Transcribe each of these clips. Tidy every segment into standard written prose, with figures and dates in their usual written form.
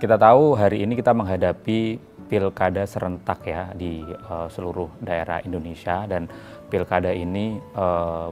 Kita tahu hari ini kita menghadapi pilkada serentak ya di seluruh daerah Indonesia, dan pilkada ini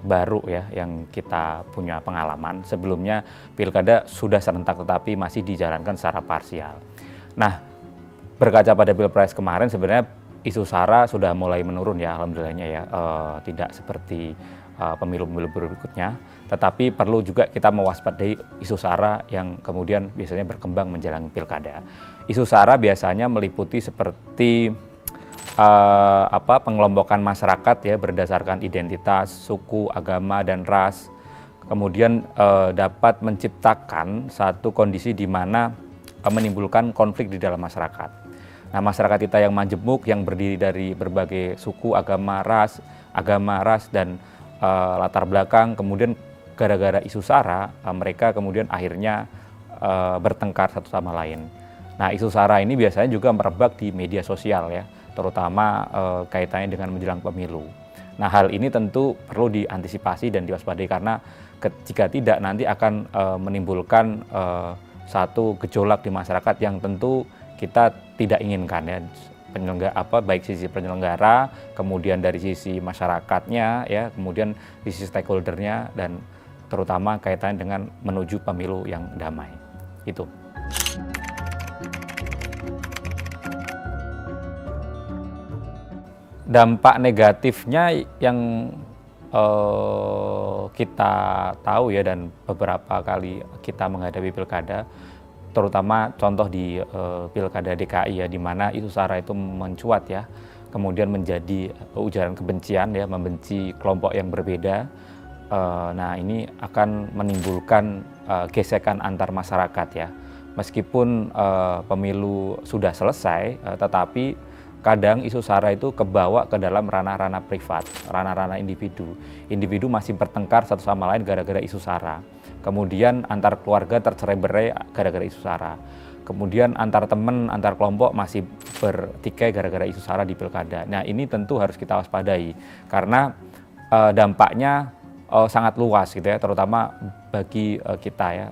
baru ya yang kita punya pengalaman. Sebelumnya pilkada sudah serentak tetapi masih dijalankan secara parsial. Nah, berkaca pada Pilpres kemarin sebenarnya isu SARA sudah mulai menurun ya, alhamdulillahnya ya, tidak seperti pemilu-pemilu berikutnya, tetapi perlu juga kita mewaspadai isu SARA yang kemudian biasanya berkembang menjelang pilkada. Isu SARA biasanya meliputi seperti pengelompokan masyarakat ya berdasarkan identitas, suku, agama, dan ras. Kemudian dapat menciptakan satu kondisi di mana menimbulkan konflik di dalam masyarakat. Nah, masyarakat kita yang majemuk, yang berdiri dari berbagai suku, agama, ras, dan latar belakang, kemudian gara-gara isu SARA, mereka kemudian akhirnya bertengkar satu sama lain. Nah, isu SARA ini biasanya juga merebak di media sosial ya, terutama kaitannya dengan menjelang pemilu. Nah, hal ini tentu perlu diantisipasi dan diwaspadai karena jika tidak nanti akan menimbulkan satu gejolak di masyarakat yang tentu kita tidak inginkan ya. Baik sisi penyelenggara, kemudian dari sisi masyarakatnya ya, kemudian sisi stakeholdernya, dan terutama kaitannya dengan menuju pemilu yang damai. Itu. Dampak negatifnya yang kita tahu ya, dan beberapa kali kita menghadapi pilkada, terutama contoh di pilkada DKI ya, di mana isu SARA itu mencuat ya, kemudian menjadi ujaran kebencian ya, membenci kelompok yang berbeda. Nah, ini akan menimbulkan gesekan antar masyarakat ya. Meskipun pemilu sudah selesai, tetapi kadang isu SARA itu kebawa ke dalam ranah-ranah privat, ranah-ranah individu. Individu masih bertengkar satu sama lain gara-gara isu SARA. Kemudian antar keluarga tercerai-berai gara-gara isu SARA. Kemudian antar teman, antar kelompok masih bertikai gara-gara isu SARA di pilkada. Nah, ini tentu harus kita waspadai karena dampaknya sangat luas gitu ya, terutama bagi kita ya,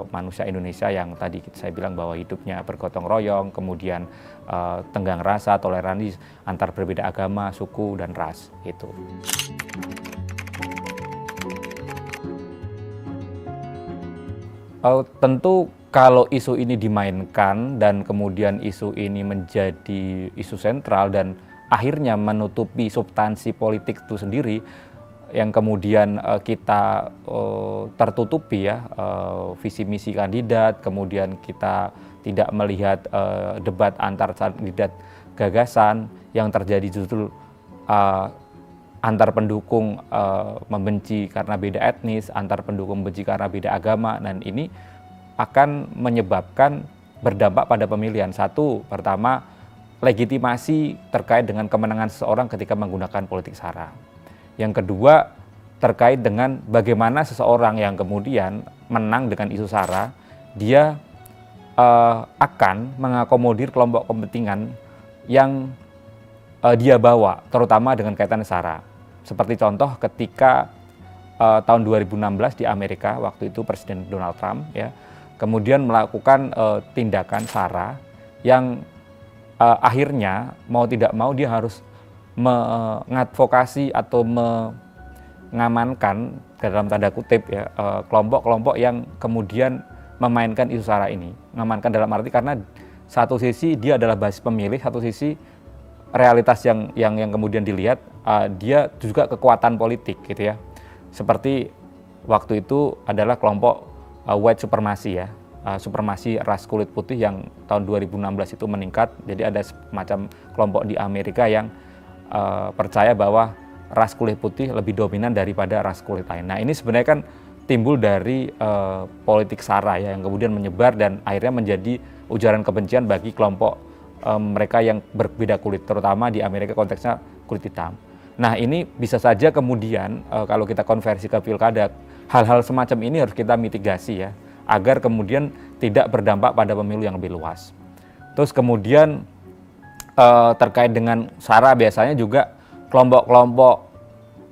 manusia Indonesia yang tadi saya bilang bahwa hidupnya bergotong royong, kemudian tenggang rasa, toleransi antar berbeda agama, suku, dan ras itu. Tentu kalau isu ini dimainkan dan kemudian isu ini menjadi isu sentral dan akhirnya menutupi substansi politik itu sendiri, yang kemudian kita tertutupi ya visi misi kandidat, kemudian kita tidak melihat debat antar kandidat gagasan, yang terjadi justru antar pendukung membenci karena beda etnis, antar pendukung membenci karena beda agama, dan ini akan menyebabkan berdampak pada pemilihan. Satu, pertama, legitimasi terkait dengan kemenangan seseorang ketika menggunakan politik SARA. Yang kedua, terkait dengan bagaimana seseorang yang kemudian menang dengan isu SARA, dia akan mengakomodir kelompok kepentingan yang dia bawa, terutama dengan kaitan SARA. Seperti contoh ketika tahun 2016 di Amerika, waktu itu Presiden Donald Trump ya, kemudian melakukan tindakan SARA yang akhirnya mau tidak mau dia harus mengadvokasi atau mengamankan dalam tanda kutip ya kelompok-kelompok yang kemudian memainkan isu SARA ini. Mengamankan dalam arti karena satu sisi dia adalah basis pemilih, satu sisi realitas yang kemudian dilihat dia juga kekuatan politik gitu ya. Seperti waktu itu adalah kelompok white supremacy ya, supremasi ras kulit putih yang tahun 2016 itu meningkat. Jadi ada semacam kelompok di Amerika yang percaya bahwa ras kulit putih lebih dominan daripada ras kulit lain. Nah, ini sebenarnya kan timbul dari politik SARA ya, yang kemudian menyebar dan akhirnya menjadi ujaran kebencian bagi kelompok mereka yang berbeda kulit, terutama di Amerika konteksnya kulit hitam. Nah, ini bisa saja kemudian kalau kita konversi ke pilkada, hal-hal semacam ini harus kita mitigasi ya, agar kemudian tidak berdampak pada pemilu yang lebih luas. Terus kemudian terkait dengan SARA, biasanya juga kelompok-kelompok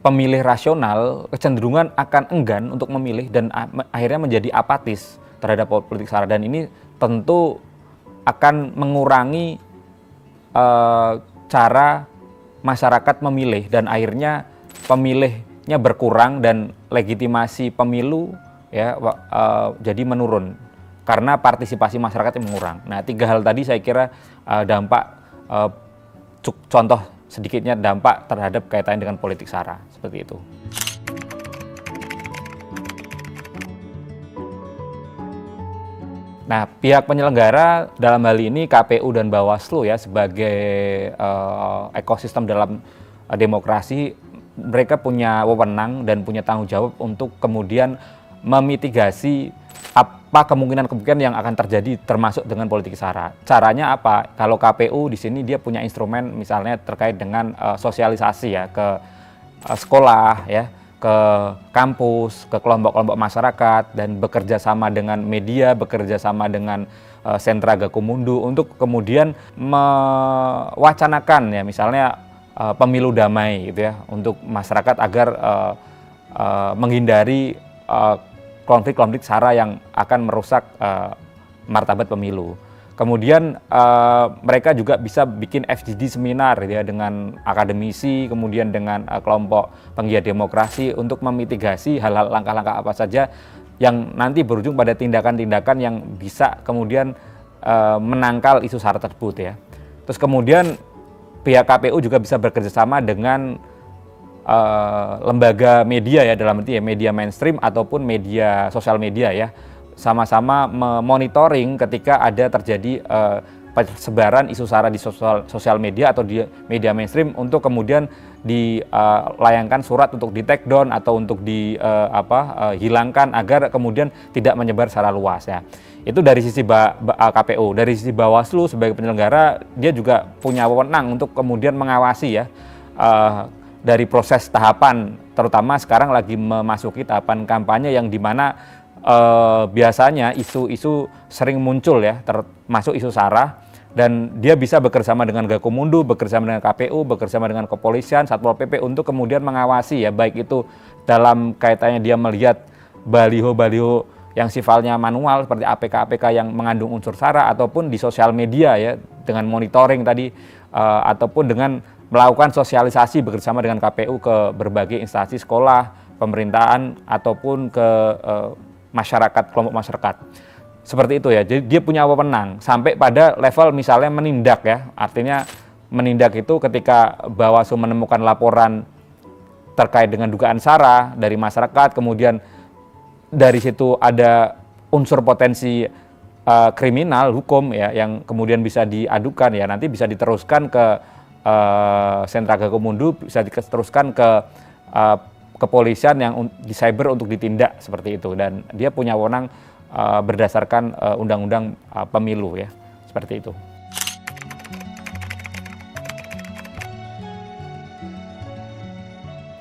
pemilih rasional kecenderungan akan enggan untuk memilih dan akhirnya menjadi apatis terhadap politik SARA, dan ini tentu akan mengurangi cara masyarakat memilih dan akhirnya pemilihnya berkurang dan legitimasi pemilu ya jadi menurun karena partisipasi masyarakat yang mengurang. Nah, 3 hal tadi saya kira dampak contoh sedikitnya dampak terhadap kaitannya dengan politik sara seperti itu. Nah, pihak penyelenggara dalam hal ini KPU dan Bawaslu ya sebagai ekosistem dalam demokrasi, mereka punya wewenang dan punya tanggung jawab untuk kemudian memitigasi apa kemungkinan-kemungkinan yang akan terjadi termasuk dengan politik sara. Caranya apa? Kalau KPU di sini dia punya instrumen misalnya terkait dengan sosialisasi ya ke sekolah ya, ke kampus, ke kelompok-kelompok masyarakat dan bekerja sama dengan media, bekerja sama dengan sentra Gakumdu untuk kemudian mewacanakan ya misalnya pemilu damai gitu ya untuk masyarakat agar menghindari konflik-konflik sara yang akan merusak martabat pemilu. Kemudian mereka juga bisa bikin FGD seminar gitu ya dengan akademisi, kemudian dengan kelompok penggiat demokrasi untuk memitigasi hal-hal langkah-langkah apa saja yang nanti berujung pada tindakan-tindakan yang bisa kemudian menangkal isu sara tersebut ya. Terus kemudian pihak KPU juga bisa bekerjasama dengan lembaga media ya dalam arti ya media mainstream ataupun media sosial media ya. Sama-sama memonitoring ketika ada terjadi persebaran isu sara di sosial media atau di media mainstream untuk kemudian dilayangkan surat untuk di take down atau untuk hilangkan agar kemudian tidak menyebar secara luas ya. Itu dari sisi KPU. Dari sisi Bawaslu sebagai penyelenggara dia juga punya wewenang untuk kemudian mengawasi ya dari proses tahapan, terutama sekarang lagi memasuki tahapan kampanye yang dimana biasanya isu-isu sering muncul ya, termasuk isu sara, dan dia bisa bekerjasama dengan Gakumdu, bekerjasama dengan KPU, bekerjasama dengan kepolisian, Satpol PP untuk kemudian mengawasi ya, baik itu dalam kaitannya dia melihat baliho-baliho yang sifatnya manual seperti APK-APK yang mengandung unsur sara ataupun di sosial media ya dengan monitoring tadi ataupun dengan melakukan sosialisasi bekerjasama dengan KPU ke berbagai instansi sekolah, pemerintahan ataupun ke masyarakat, kelompok masyarakat. Seperti itu ya, jadi dia punya wewenang sampai pada level misalnya menindak ya, artinya menindak itu ketika Bawaslu menemukan laporan terkait dengan dugaan sara dari masyarakat, kemudian dari situ ada unsur potensi kriminal hukum ya yang kemudian bisa diadukan ya, nanti bisa diteruskan ke sentra Gakumdu, bisa diteruskan ke kepolisian yang di cyber untuk ditindak seperti itu, dan dia punya wewenang berdasarkan undang-undang pemilu ya seperti itu.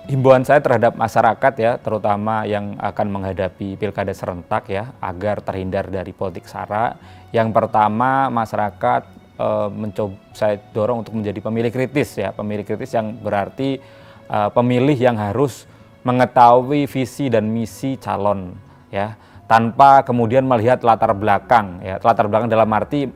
Himbauan saya terhadap masyarakat ya, terutama yang akan menghadapi pilkada serentak ya, agar terhindar dari politik sara. Yang pertama, masyarakat saya dorong untuk menjadi pemilih kritis ya, pemilih kritis yang berarti pemilih yang harus mengetahui visi dan misi calon ya, tanpa kemudian melihat latar belakang ya, latar belakang dalam arti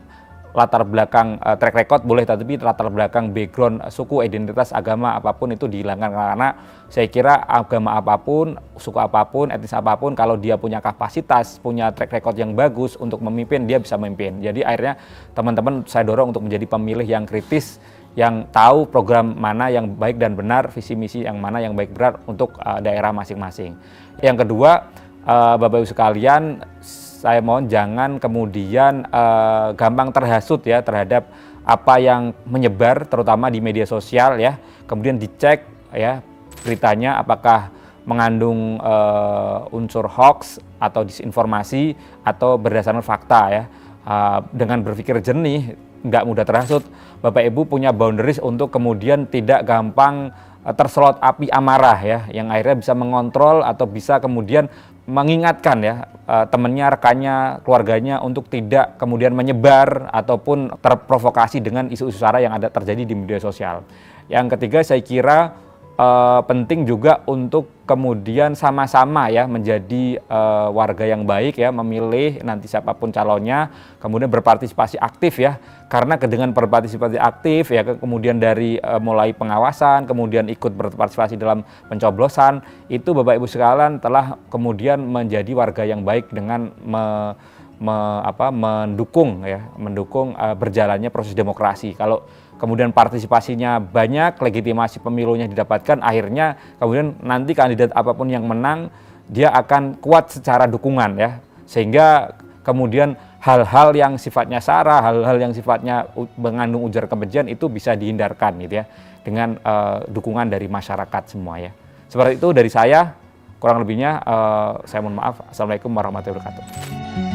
latar belakang track record boleh, tapi latar belakang background suku, identitas, agama apapun itu dihilangkan, karena saya kira agama apapun, suku apapun, etnis apapun, kalau dia punya kapasitas, punya track record yang bagus untuk memimpin, dia bisa memimpin. Jadi akhirnya teman-teman saya dorong untuk menjadi pemilih yang kritis, yang tahu program mana yang baik dan benar, visi misi yang mana yang baik benar untuk daerah masing-masing. Yang kedua, Bapak Ibu sekalian, saya mohon jangan kemudian gampang terhasut ya terhadap apa yang menyebar terutama di media sosial ya. Kemudian dicek ya beritanya apakah mengandung unsur hoax atau disinformasi atau berdasarkan fakta ya. Dengan berpikir jernih, nggak mudah terhasut, Bapak Ibu punya boundaries untuk kemudian tidak gampang terselot api amarah ya, yang akhirnya bisa mengontrol atau bisa kemudian mengingatkan ya temannya, rekannya, keluarganya untuk tidak kemudian menyebar ataupun terprovokasi dengan isu-isu sara yang ada terjadi di media sosial. Yang ketiga, saya kira penting juga untuk kemudian sama-sama ya menjadi warga yang baik ya, memilih nanti siapapun calonnya, kemudian berpartisipasi aktif ya, karena dengan berpartisipasi aktif ya, kemudian dari mulai pengawasan, kemudian ikut berpartisipasi dalam pencoblosan, itu Bapak Ibu sekalian telah kemudian menjadi warga yang baik dengan mendukung berjalannya proses demokrasi. Kalau kemudian partisipasinya banyak, legitimasi pemilunya didapatkan, akhirnya kemudian nanti kandidat apapun yang menang, dia akan kuat secara dukungan ya, sehingga kemudian hal-hal yang sifatnya sara, hal-hal yang sifatnya mengandung ujar kebencian itu bisa dihindarkan gitu ya, dengan dukungan dari masyarakat semua ya. Seperti itu dari saya, kurang lebihnya saya mohon maaf. Assalamualaikum warahmatullahi wabarakatuh.